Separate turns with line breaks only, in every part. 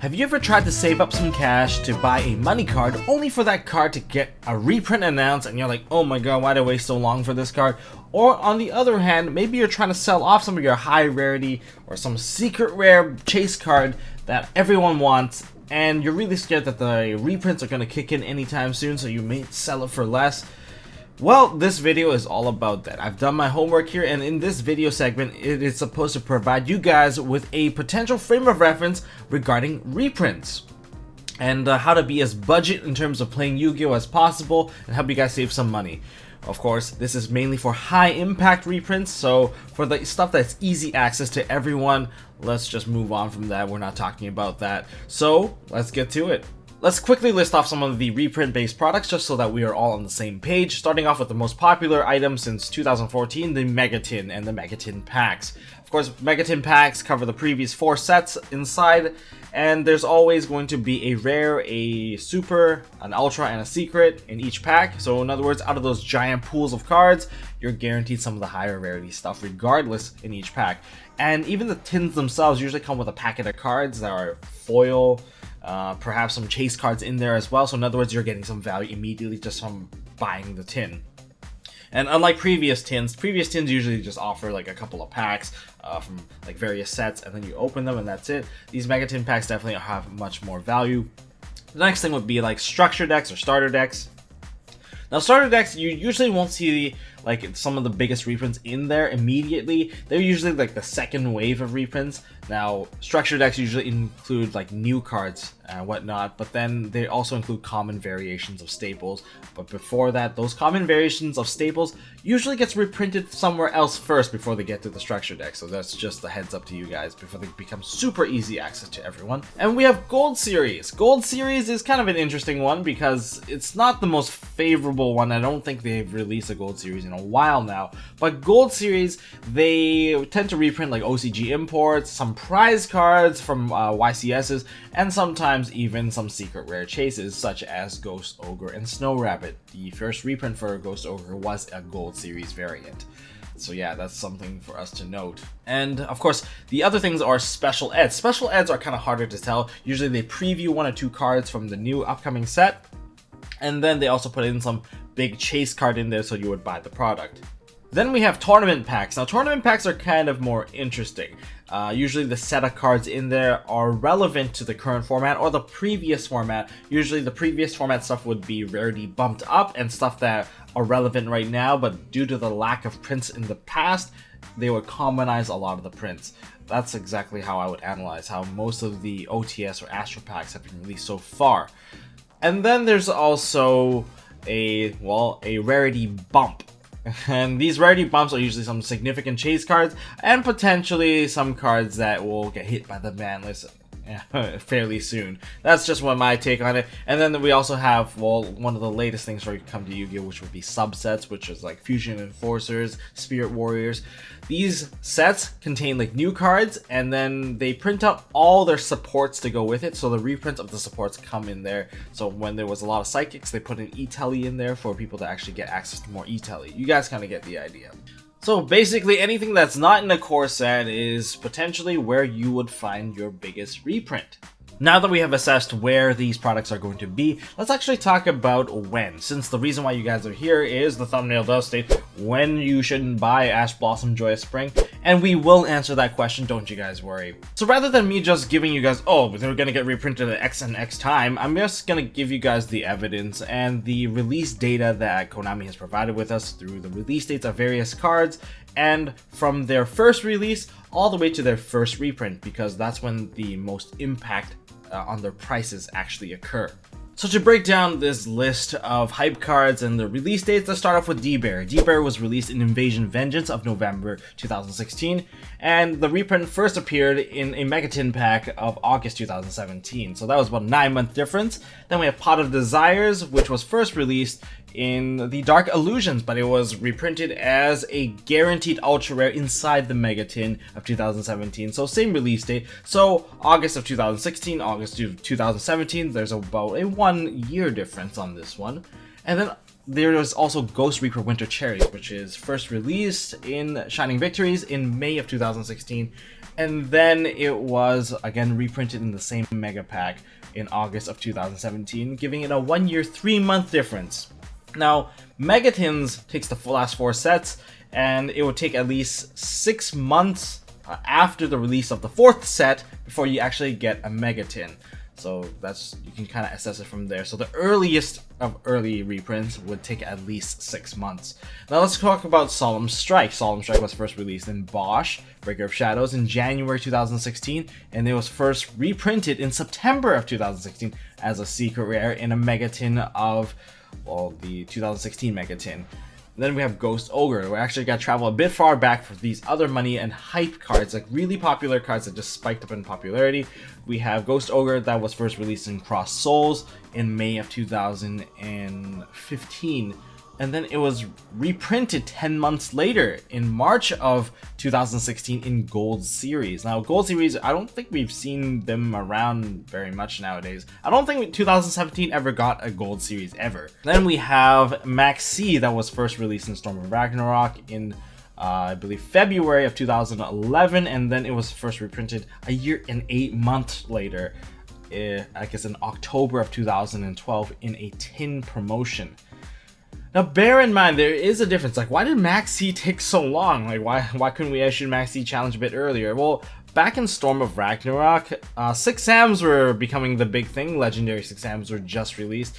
Have you ever tried to save up some cash to buy a money card only for that card to get a reprint announced and you're like, oh my god, why did I wait so long for this card? Or on the other hand, maybe you're trying to sell off some of your high rarity or some secret rare chase card that everyone wants and you're really scared that the reprints are going to kick in anytime soon, so you may sell it for less. Well, this video is all about that. I've done my homework here, and in this video segment, it is supposed to provide you guys with a potential frame of reference regarding reprints. And how to be as budget in terms of playing Yu-Gi-Oh! As possible, and help you guys save some money. Of course, this is mainly for high impact reprints, so for the stuff that's easy access to everyone, let's just move on from that. We're not talking about that. So, let's get to it. Let's quickly list off some of the reprint-based products just so that we are all on the same page, starting off with the most popular item since 2014, the Megatin and the Megatin packs. Of course, Megatin packs cover the previous 4 sets inside, and there's always going to be a rare, a super, an ultra, and a secret in each pack. So in other words, out of those giant pools of cards, you're guaranteed some of the higher rarity stuff regardless in each pack. And even the tins themselves usually come with a packet of cards that are foil, perhaps some chase cards in there as well. So in other words, you're getting some value immediately just from buying the tin. And unlike previous tins usually just offer like a couple of packs from like various sets, and then you open them and that's it. These Megatin packs definitely have much more value. The next thing would be like structure decks or starter decks. Now starter decks, you usually won't see like some of the biggest reprints in there immediately. They're usually like the second wave of reprints. Now structure decks usually include like new cards and whatnot, but then they also include common variations of staples. But before that, those common variations of staples usually gets reprinted somewhere else first before they get to the structure deck. So that's just a heads up to you guys before they become super easy access to everyone. And we have Gold Series. Gold Series is kind of an interesting one because it's not the most favorable one. I don't think they've released a Gold Series in a while now, but Gold Series, they tend to reprint like OCG imports, some prize cards from YCSs, and sometimes even some secret rare chases such as Ghost Ogre and Snow Rabbit. The first reprint for Ghost Ogre was a Gold Series variant. So yeah, that's something for us to note. And of course, the other things are special eds. Special eds are kind of harder to tell. Usually they preview 1 or 2 cards from the new upcoming set, and then they also put in some big chase card in there so you would buy the product. Then we have tournament packs. Now tournament packs are kind of more interesting. Usually the set of cards in there are relevant to the current format or the previous format. Usually the previous format stuff would be rarity bumped up and stuff that are relevant right now, but due to the lack of prints in the past, they would commonize a lot of the prints. That's exactly how I would analyze how most of the OTS or Astro packs have been released so far. And then there's also a rarity bump. And these rarity bumps are usually some significant chase cards and potentially some cards that will get hit by the ban list fairly soon. That's just my take on it. And then we also have, one of the latest things for you come to Yu-Gi-Oh! Which would be subsets, which is like Fusion Enforcers, Spirit Warriors. These sets contain like new cards, and then they print out all their supports to go with it. So the reprints of the supports come in there. So when there was a lot of psychics, they put an E-Telly in there for people to actually get access to more E-Telly. You guys kind of get the idea. So basically anything that's not in the core set is potentially where you would find your biggest reprint. Now that we have assessed where these products are going to be, let's actually talk about when, since the reason why you guys are here is the thumbnail does state when you shouldn't buy Ash Blossom Joyous Spring, and we will answer that question, don't you guys worry. So rather than me just giving you guys, oh, they're gonna get reprinted at X and X time, I'm just gonna give you guys the evidence and the release data that Konami has provided with us through the release dates of various cards, and from their first release all the way to their first reprint, because that's when the most impact on their prices actually occur. So to break down this list of hype cards and the release dates, let's start off with D-Bear. D-Bear was released in Invasion Vengeance of November 2016, and the reprint first appeared in a Megatin pack of August 2017. So that was about a 9-month difference. Then we have Pot of Desires, which was first released in the Dark Illusions, but it was reprinted as a guaranteed ultra rare inside the Megatin of 2017. So same release date. So August of 2016, August of 2017, there's about a 1-year difference on this one. And then there was also Ghost Reaper Winter Cherries, which is first released in Shining Victories in May of 2016. And then it was again reprinted in the same mega pack in August of 2017, giving it a 1 year, 3-month difference. Now, Megatins takes the last 4 sets, and it would take at least 6 months after the release of the 4th set before you actually get a Megatin. So that's, you can kind of assess it from there. So the earliest of early reprints would take at least 6 months. Now let's talk about Solemn Strike. Solemn Strike was first released in Bosch, Breaker of Shadows, in January 2016, and it was first reprinted in September of 2016 as a secret rare in a Megatin of, well, the 2016 Megatin. Then we have Ghost Ogre. We actually got to travel a bit far back for these other money and hype cards, like really popular cards that just spiked up in popularity. We have Ghost Ogre that was first released in Cross Souls in May of 2015. And then it was reprinted 10 months later in March of 2016 in Gold Series. Now, Gold Series, I don't think we've seen them around very much nowadays. I don't think 2017 ever got a Gold Series ever. Then we have Max C that was first released in Storm of Ragnarok in, I believe, February of 2011. And then it was first reprinted a year and 8 months later, I guess in October of 2012 in a tin promotion. Now, bear in mind, there is a difference. Like, why did Max C take so long? Like, why couldn't we issue Max C challenge a bit earlier? Well, back in Storm of Ragnarok, 6 Sams were becoming the big thing. Legendary 6 Sams were just released,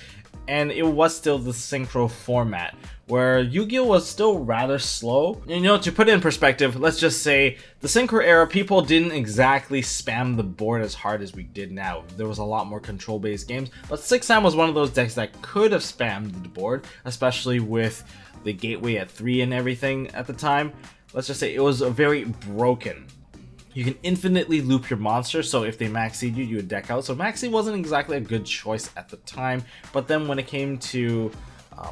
and it was still the synchro format, where Yu-Gi-Oh! Was still rather slow. And, you know, to put it in perspective, let's just say the synchro era, people didn't exactly spam the board as hard as we did now. There was a lot more control-based games, but 6 Sam was one of those decks that could have spammed the board, especially with the gateway at 3 and everything at the time. Let's just say it was very broken. You can infinitely loop your monster, so if they maxed you, you would deck out. So maxi wasn't exactly a good choice at the time, but then when it came to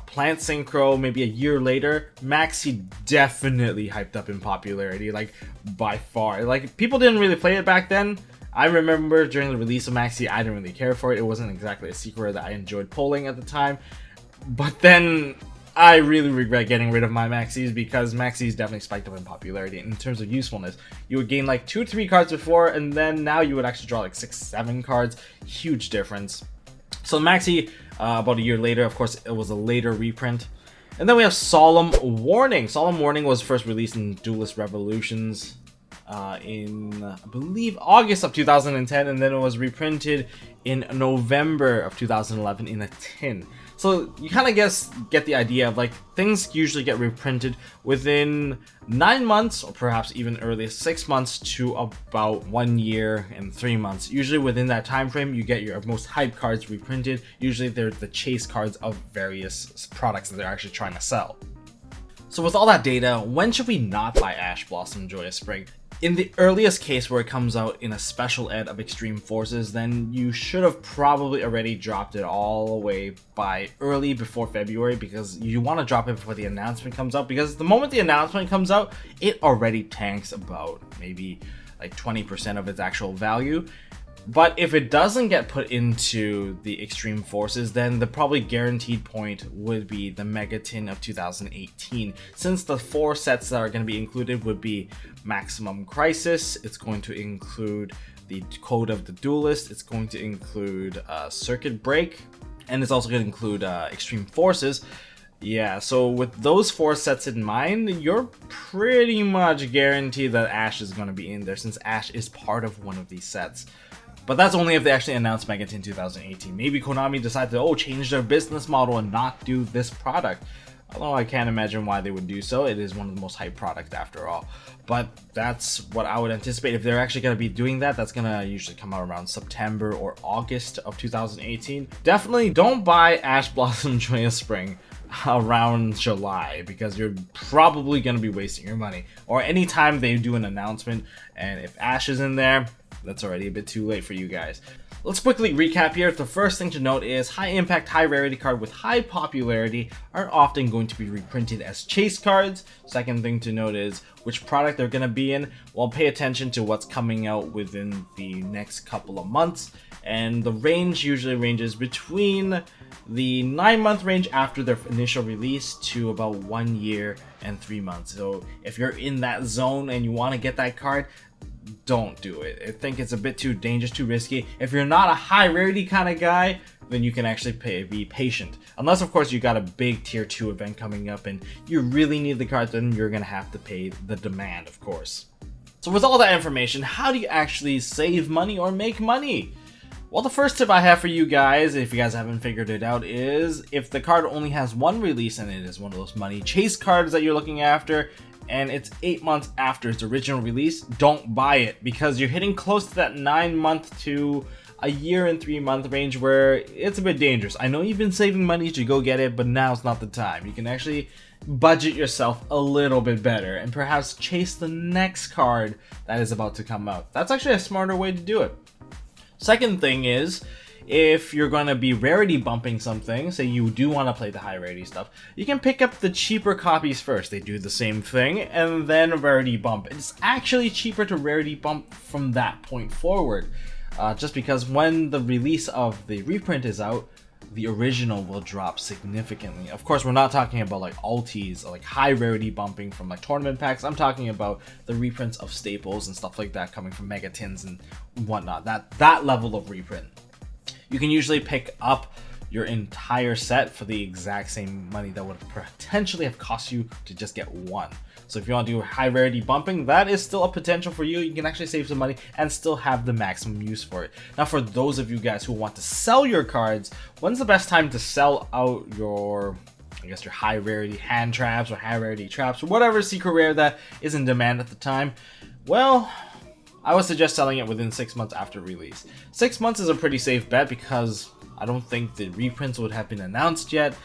Plant Synchro, maybe a year later, Maxi definitely hyped up in popularity, like by far. Like, people didn't really play it back then. I remember during the release of Maxi, I didn't really care for it. It wasn't exactly a secret that I enjoyed pulling at the time. But then I really regret getting rid of my Maxis, because Maxis definitely spiked up in popularity. In terms of usefulness, you would gain like 2 or 3 cards before, and then now you would actually draw like 6, 7 cards. Huge difference. So Maxi, about a year later, of course, it was a later reprint. And then we have Solemn Warning. Solemn Warning was first released in Duelist Revolutions in, I believe, August of 2010, and then it was reprinted in November of 2011 in a tin. So you kind of get the idea of, like, things usually get reprinted within 9 months, or perhaps even earlier 6 months, to about 1 year and 3 months. Usually within that time frame, you get your most hype cards reprinted. Usually they're the chase cards of various products that they're actually trying to sell. So with all that data, when should we not buy Ash Blossom Joyous Spring? In the earliest case where it comes out in a special ed of Extreme Forces, then you should have probably already dropped it all away by early before February, because you want to drop it before the announcement comes out, because the moment the announcement comes out, it already tanks about maybe like 20% of its actual value. But if it doesn't get put into the Extreme Forces, then the probably guaranteed point would be the Megatin of 2018. Since the 4 sets that are going to be included would be Maximum Crisis, it's going to include the Code of the Duelist, it's going to include Circuit Break, and it's also going to include Extreme Forces. Yeah, so with those 4 sets in mind, you're pretty much guaranteed that Ash is going to be in there, since Ash is part of one of these sets. But that's only if they actually announce Megatin 2018. Maybe Konami decided to change their business model and not do this product. Although I can't imagine why they would do so. It is one of the most hyped products after all. But that's what I would anticipate. If they're actually going to be doing that, that's going to usually come out around September or August of 2018. Definitely don't buy Ash Blossom Joyous Spring around July, because you're probably going to be wasting your money. Or anytime they do an announcement, and if Ash is in there, that's already a bit too late for you guys. Let's quickly recap here. The first thing to note is high impact, high rarity card with high popularity are often going to be reprinted as chase cards. Second thing to note is which product they're going to be in. Well, pay attention to what's coming out within the next couple of months. And the range usually ranges between the 9-month range after their initial release to about 1 year and 3 months. So if you're in that zone and you want to get that card, don't do it. I think it's a bit too dangerous, too risky. If you're not a high rarity kind of guy, then you can actually be patient. Unless, of course, you got a big tier 2 event coming up and you really need the cards, then you're gonna have to pay the demand, of course. So with all that information, how do you actually save money or make money? Well, the first tip I have for you guys, if you guys haven't figured it out, is if the card only has one release and it is one of those money chase cards that you're looking after, and it's 8 months after its original release, don't buy it, because you're hitting close to that 9-month to a year and 3-month range where it's a bit dangerous. I know you've been saving money to go get it, but now's not the time. You can actually budget yourself a little bit better and perhaps chase the next card that is about to come out. That's actually a smarter way to do it. Second thing is, if you're going to be rarity bumping something, say you do want to play the high rarity stuff, you can pick up the cheaper copies first. They do the same thing and then rarity bump. It's actually cheaper to rarity bump from that point forward, just because when the release of the reprint is out, the original will drop significantly. Of course, we're not talking about like alties or like high rarity bumping from like tournament packs. I'm talking about the reprints of staples and stuff like that coming from mega tins and whatnot. That level of reprint. You can usually pick up your entire set for the exact same money that would potentially have cost you to just get one. So if you want to do high rarity bumping, that is still a potential for you. You can actually save some money and still have the maximum use for it. Now, for those of you guys who want to sell your cards, when's the best time to sell out your, I guess, your high rarity hand traps or high rarity traps or whatever secret rare that is in demand at the time? Well, I would suggest selling it within 6 months after release. 6 months is a pretty safe bet because I don't think the reprints would have been announced yet.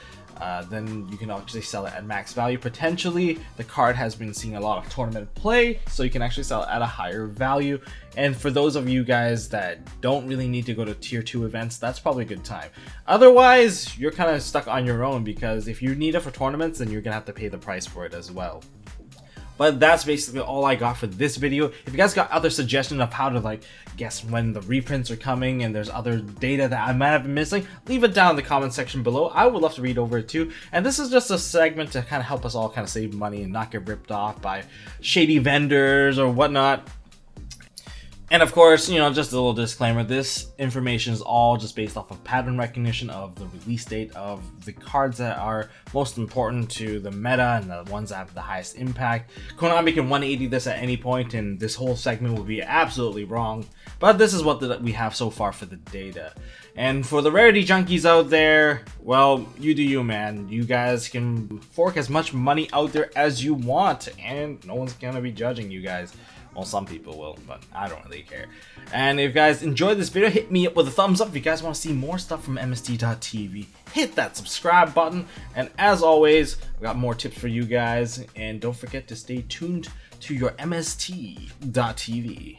Then you can actually sell it at max value. Potentially, the card has been seeing a lot of tournament play, so you can actually sell it at a higher value. And for those of you guys that don't really need to go to tier 2 events, that's probably a good time. Otherwise, you're kind of stuck on your own, because if you need it for tournaments, then you're gonna have to pay the price for it as well. But that's basically all I got for this video. If you guys got other suggestions of how to like guess when the reprints are coming and there's other data that I might have been missing, leave it down in the comment section below. I would love to read over it too. And this is just a segment to kind of help us all kind of save money and not get ripped off by shady vendors or whatnot. And of course, you know, just a little disclaimer, this information is all just based off of pattern recognition of the release date of the cards that are most important to the meta and the ones that have the highest impact. Konami can 180 this at any point and this whole segment will be absolutely wrong, but this is what we have so far for the data. And for the rarity junkies out there, well, you do you, man. You guys can fork as much money out there as you want and no one's gonna be judging you guys. Well, some people will, but I don't really care. And if you guys enjoyed this video, hit me up with a thumbs up. If you guys want to see more stuff from MST.TV, hit that subscribe button. And as always, we got more tips for you guys. And don't forget to stay tuned to your MST.TV.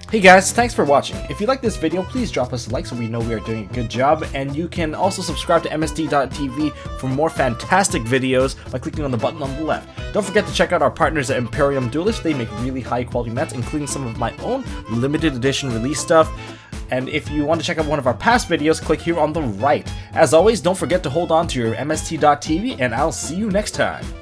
Hey guys, thanks for watching. If you like this video, please drop us a like so we know we are doing a good job, and you can also subscribe to MST.TV for more fantastic videos by clicking on the button on the left. Don't forget to check out our partners at Imperium Duelist. They make really high quality mats, including some of my own limited edition release stuff. And if you want to check out one of our past videos, click here on the right. As always, don't forget to hold on to your MST.TV, and I'll see you next time.